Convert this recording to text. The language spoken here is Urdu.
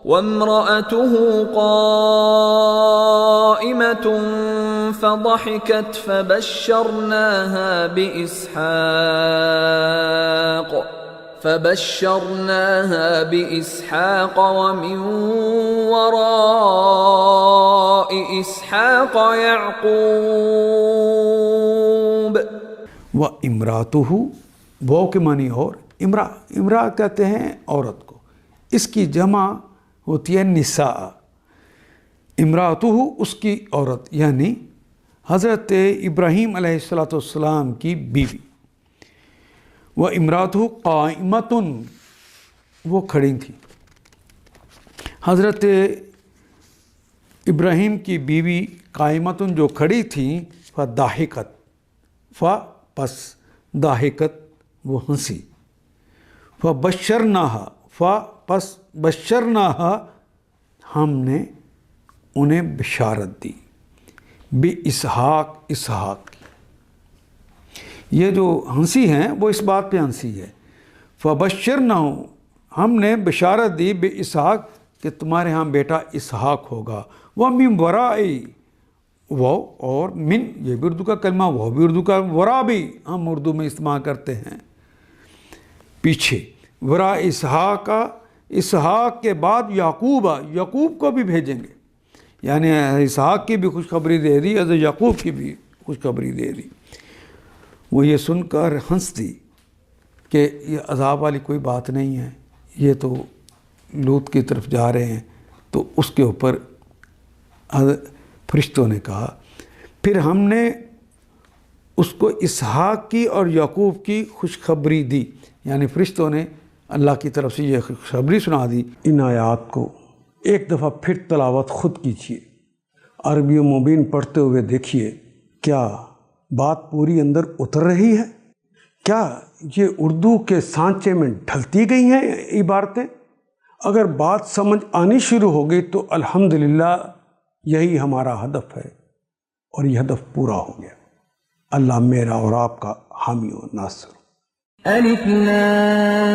وامرأته قائمة فضحكت فبشرناها بإسحاق ومن وراء إسحاق يعقوب. وامرأته وہ کے معنی اور امرا کہتے ہیں عورت کو، اس کی جمع ہوتی ہے نساء. امرأتہ اس کی عورت یعنی حضرت ابراہیم علیہ السلام کی بیوی. وہ امرأتہ قائمۃ وہ کھڑی تھی. حضرت ابراہیم کی بیوی قائمۃ جو کھڑی تھی فضحکت پس ضحکت وہ ہنسی. فبشرناہا پس بشرناہا ہم نے انہیں بشارت دی اسحاق کی. یہ جو ہنسی ہیں وہ اس بات پہ ہنسی ہے. فبشرناہ ہم نے بشارت دی اسحاق کہ تمہارے ہاں بیٹا اسحاق ہوگا. ومن ورائی وہ اور من یہ بھی اردو کا کلمہ، وہ بھی اردو کا، ورا بھی ہم اردو میں استعمال کرتے ہیں پیچھے. ورا اسحاق کے بعد یعقوب کو بھی بھیجیں گے، یعنی اسحاق کی بھی خوشخبری دے دی، حضرت یعقوب کی بھی خوشخبری دے دی. وہ یہ سن کر ہنس دی کہ یہ عذاب والی کوئی بات نہیں ہے، یہ تو لوط کی طرف جا رہے ہیں. تو اس کے اوپر فرشتوں نے کہا، پھر ہم نے اس کو اسحاق کی اور یعقوب کی خوشخبری دی، یعنی فرشتوں نے اللہ کی طرف سے یہ خوشخبری سنا دی. ان آیات کو ایک دفعہ پھر تلاوت خود کیجیے، عربی مبین پڑھتے ہوئے دیکھیے کیا بات پوری اندر اتر رہی ہے، کیا یہ اردو کے سانچے میں ڈھلتی گئی ہیں عبارتیں. اگر بات سمجھ آنی شروع ہو گئی تو الحمدللہ یہی ہمارا ہدف ہے اور یہ ہدف پورا ہو گیا. اللہ میرا اور آپ کا حامی و ناصر. الف لام